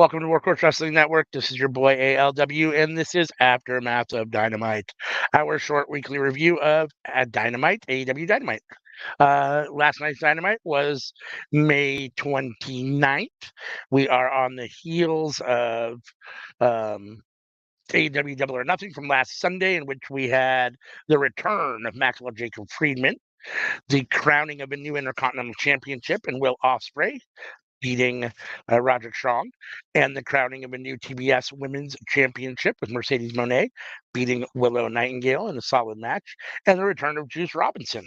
Welcome to Workhorse Wrestling Network. This is your boy ALW, and this is Aftermath of Dynamite, our short weekly review of Dynamite, AEW Dynamite. Last night's Dynamite was May 29th. We are on the heels of um, AEW Double or Nothing from last Sunday, in which we had the return of Maxwell Jacob Friedman, the crowning of a new Intercontinental Championship, and Will Ospreay beating Roderick Strong, and the crowning of a new TBS Women's Championship with Mercedes Moné beating Willow Nightingale in a solid match, and the return of Juice Robinson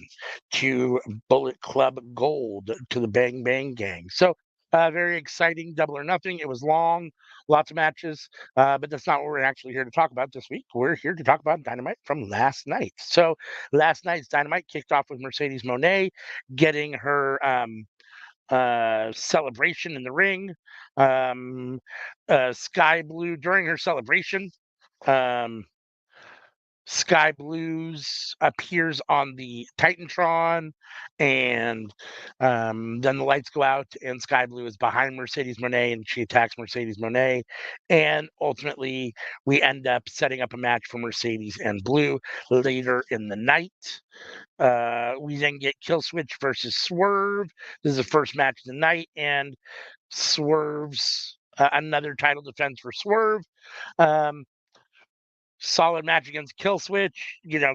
to Bullet Club Gold to the Bang Bang Gang. So, very exciting Double or Nothing. It was long, lots of matches, but that's not what we're actually here to talk about this week. We're here to talk about Dynamite from last night. So, last night's Dynamite kicked off with Mercedes Moné getting her celebration in the ring. Sky Blue during her celebration. Um, Sky Blues appears on the Titantron, and then the lights go out, and Sky Blue is behind Mercedes Moné, and she attacks Mercedes Moné, and ultimately we end up setting up a match for Mercedes and Blue later in the night. We then get Killswitch versus Swerve. This is the first match of the night, and Swerve's another title defense for Swerve. Um, Solid match against Killswitch,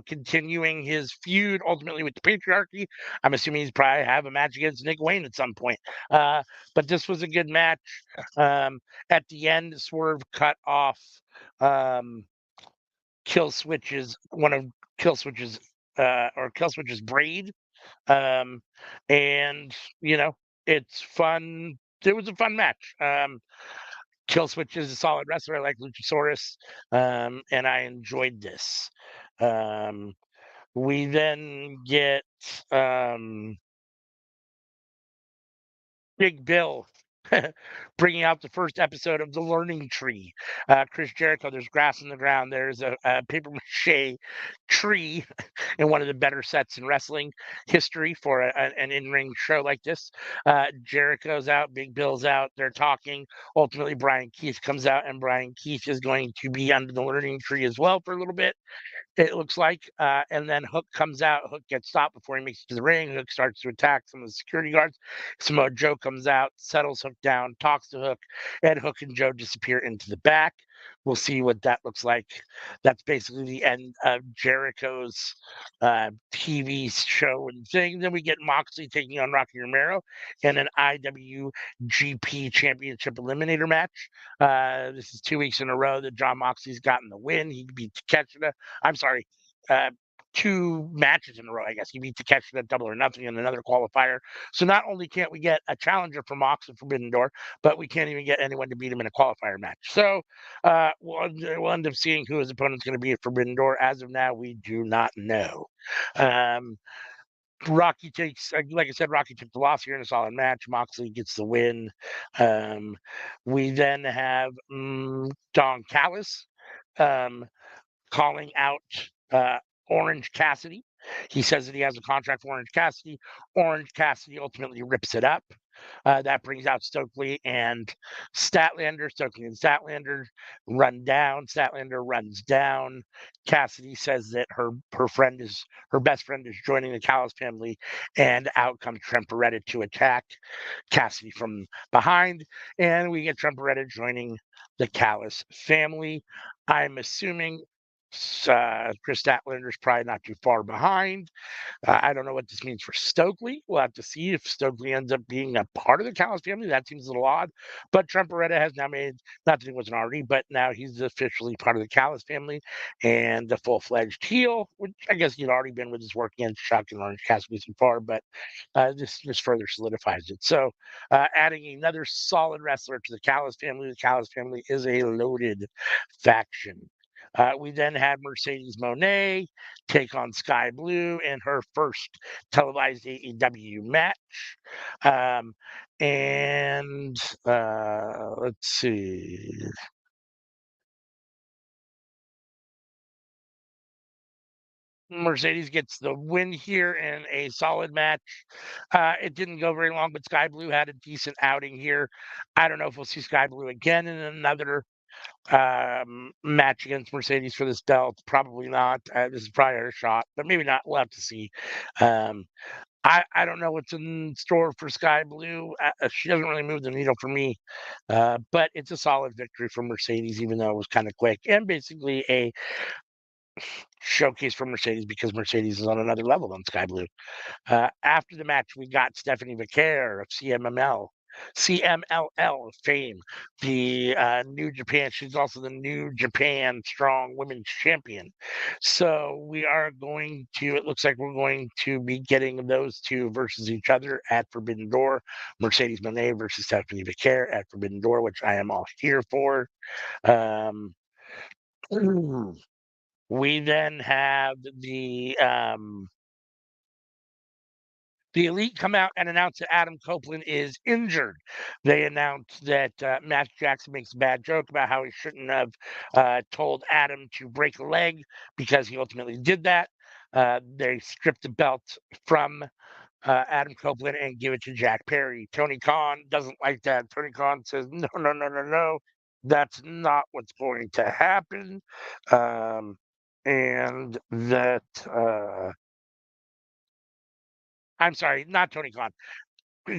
continuing his feud ultimately with the patriarchy. I'm assuming he's probably have a match against Nick Wayne at some point. But this was a good match. At the end, Swerve cut off um, one of Killswitch's Killswitch's braid. Um, and it's fun. It was a fun match. Killswitch is a solid wrestler. I like Luchasaurus, and I enjoyed this. Um, we then get um, Big Bill bringing out the first episode of The Learning Tree. Chris Jericho, there's grass in the ground. There's a paper mache tree in one of the better sets in wrestling history for an in-ring show like this. Jericho's out, Big Bill's out. They're talking. Ultimately, Brian Keith comes out, and Brian Keith is going to be under the Learning Tree as well for a little bit, it looks like. And then Hook comes out. Hook gets stopped before he makes it to the ring. Hook starts to attack some of the security guards. Samoa Joe comes out, settles Hook down, talks to Hook, and Hook and Joe disappear into the back. We'll see what that looks like. That's basically the end of Jericho's TV show and thing. Then we get Moxley taking on Rocky Romero in an IWGP Championship Eliminator match. This is 2 weeks in a row that John Moxley's gotten the win. He beat Takeshita. I'm sorry, uh, 2 matches in a row, I guess. He beat Takeshita at Double or Nothing in another qualifier. So not only can't we get a challenger for Mox at Forbidden Door, but we can't even get anyone to beat him in a qualifier match. So we'll end up seeing who his opponent's going to be at Forbidden Door. As of now, we do not know. Um, Rocky takes, like I said, Rocky took the loss here in a solid match. Moxley gets the win. Um, we then have Don Callis. Um, calling out Orange Cassidy. He says that he has a contract for Orange Cassidy. Orange Cassidy ultimately rips it up. That brings out Stokely and Statlander. Stokely and Statlander run down. Statlander runs down. Cassidy says that her best friend is joining the Callis family, and out comes Trent Beretta to attack Cassidy from behind, and we get Trent Beretta joining the Callis family. I'm assuming Chris Statlander's probably not too far behind. I don't know what this means for Stokely. We'll have to see if Stokely ends up being a part of the Callis family. That seems a little odd. But Trent Beretta has now made, not that he wasn't already, but now he's officially part of the Callis family and the full-fledged heel, which I guess he'd already been with his work against Shock and Orange Cassidy so far, but this just further solidifies it. So adding another solid wrestler to the Callis family is a loaded faction. We then had Mercedes Moné take on Sky Blue in her first televised AEW match. Um, and let's see. Mercedes gets the win here in a solid match. It didn't go very long, but Sky Blue had a decent outing here. I don't know if we'll see Sky Blue again in another match against Mercedes for this belt. Probably not. This is probably her shot, but maybe not. We'll have to see. Um, I don't know what's in store for Sky Blue. She doesn't really move the needle for me, but it's a solid victory for Mercedes, even though it was kind of quick and basically a showcase for Mercedes because Mercedes is on another level than Sky Blue. After the match, we got Stephanie Vicaire of CMLL fame, the New Japan. She's also the New Japan Strong Women's Champion. So we are going to. It looks like we're going to be getting those two versus each other at Forbidden Door. Mercedes Moné versus Stephanie Vicaire at Forbidden Door, which I am all here for. Um, we then have the Elite come out and announce that Adam Copeland is injured. They announced that Matt Jackson makes a bad joke about how he shouldn't have told Adam to break a leg because he ultimately did that. They stripped the belt from Adam Copeland and give it to Jack Perry. Tony Khan doesn't like that. Tony Khan says, no, no, no, no, no. That's not what's going to happen. Um, and that, I'm sorry, not Tony Khan.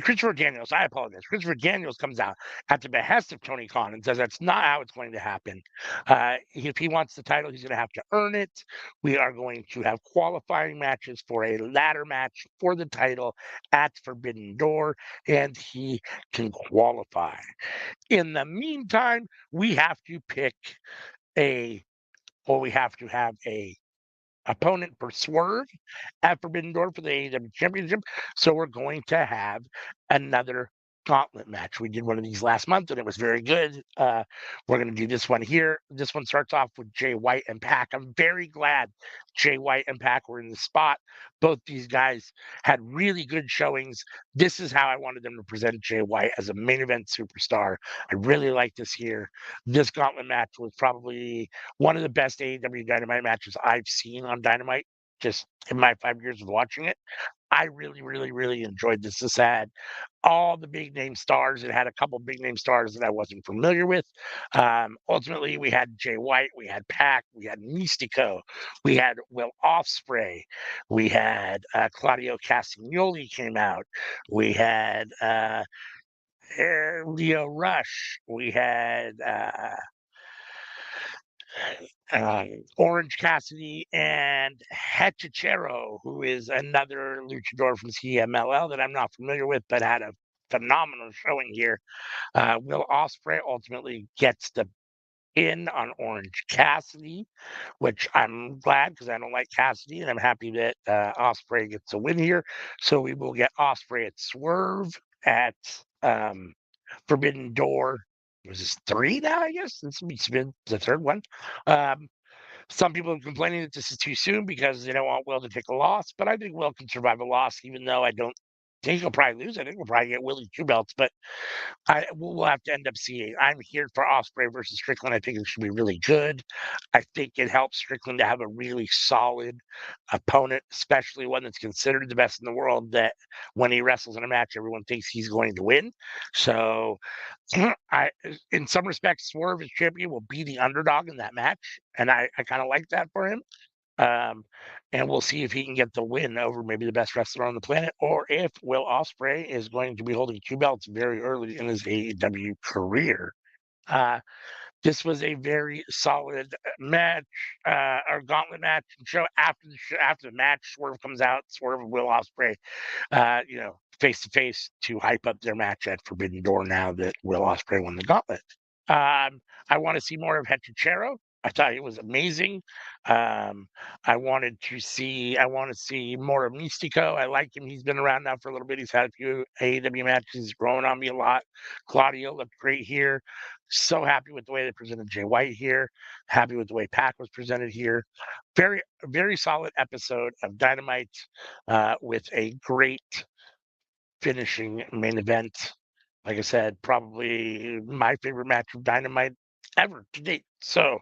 Christopher Daniels, I apologize. Christopher Daniels comes out at the behest of Tony Khan and says that's not how it's going to happen. If he wants the title, he's going to have to earn it. We are going to have qualifying matches for a ladder match for the title at Forbidden Door, and he can qualify. In the meantime, we have to pick a, or we have to have a opponent for Swerve at Forbidden Door for the AEW Championship. So we're going to have another gauntlet match. We did one of these last month and it was very good. We're going to do this one here. This one starts off with Jay White and Pac. I'm very glad Jay White and Pac were in the spot. Both these guys had really good showings. This is how I wanted them to present Jay White as a main event superstar. I really like this here. This gauntlet match was probably one of the best AEW Dynamite matches I've seen on Dynamite, just in my 5 years of watching it. I really, really, really enjoyed this. This had all the big name stars. It had a couple big name stars that I wasn't familiar with. Ultimately, we had Jay White, we had Pac, we had Mystico, we had Will Ospreay, we had Claudio Castagnoli came out, we had Leo Rush, we had uh, Orange Cassidy and Hechicero, who is another luchador from CMLL that I'm not familiar with, but had a phenomenal showing here. Will Ospreay ultimately gets the pin on Orange Cassidy, which I'm glad because I don't like Cassidy, and I'm happy that Ospreay gets a win here. So we will get Ospreay at Swerve at Forbidden Door. Was this three now? I guess this will be the third one. Um, some people are complaining that this is too soon because they don't want Will to take a loss, but I think Will can survive a loss, even though I don't think he'll probably lose. I think we'll probably get Willie two belts, but we'll have to end up seeing. I'm here for Ospreay versus Strickland. I think it should be really good. I think it helps Strickland to have a really solid opponent, especially one that's considered the best in the world. That when he wrestles in a match, everyone thinks he's going to win. So, in some respects, Swerve as champion will be the underdog in that match, and I kind of like that for him. Um, and we'll see if he can get the win over maybe the best wrestler on the planet, or if Will Ospreay is going to be holding two belts very early in his AEW career. Uh, this was a very solid match, or gauntlet match. And show after after the match, Swerve comes out. Swerve and Will Ospreay, face to face to hype up their match at Forbidden Door. Now that Will Ospreay won the gauntlet, I want to see more of Hechicero. I thought it was amazing. I want to see more of Mystico. I like him. He's been around now for a little bit. He's had a few AEW matches. He's growing on me a lot. Claudio looked great here. So happy with the way they presented Jay White here. Happy with the way Pac was presented here. Very, very solid episode of Dynamite with a great finishing main event. Like I said, probably my favorite match of Dynamite ever to date. So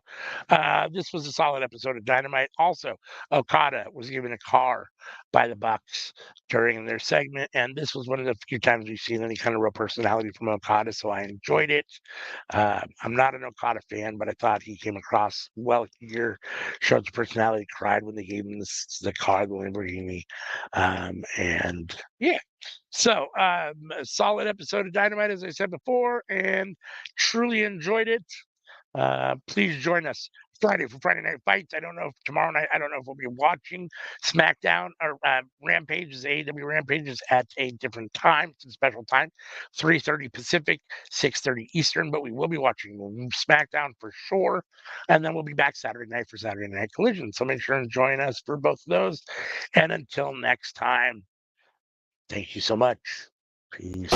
this was a solid episode of Dynamite. Also, Okada was given a car by the Bucks during their segment, and this was one of the few times we've seen any kind of real personality from Okada. So I enjoyed it. I'm not an Okada fan, but I thought he came across well here. Showed some personality. Cried when they gave him the car, the Lamborghini, and yeah. So, a solid episode of Dynamite, as I said before, and truly enjoyed it. Please join us Friday for Friday Night Fights. I don't know if tomorrow night, I don't know if we'll be watching SmackDown or Rampages, AEW Rampages at a different time. It's a special time, 3:30 Pacific, 6:30 Eastern, but we will be watching SmackDown for sure. And then we'll be back Saturday night for Saturday Night Collision. So make sure and join us for both of those. And until next time, thank you so much. Peace.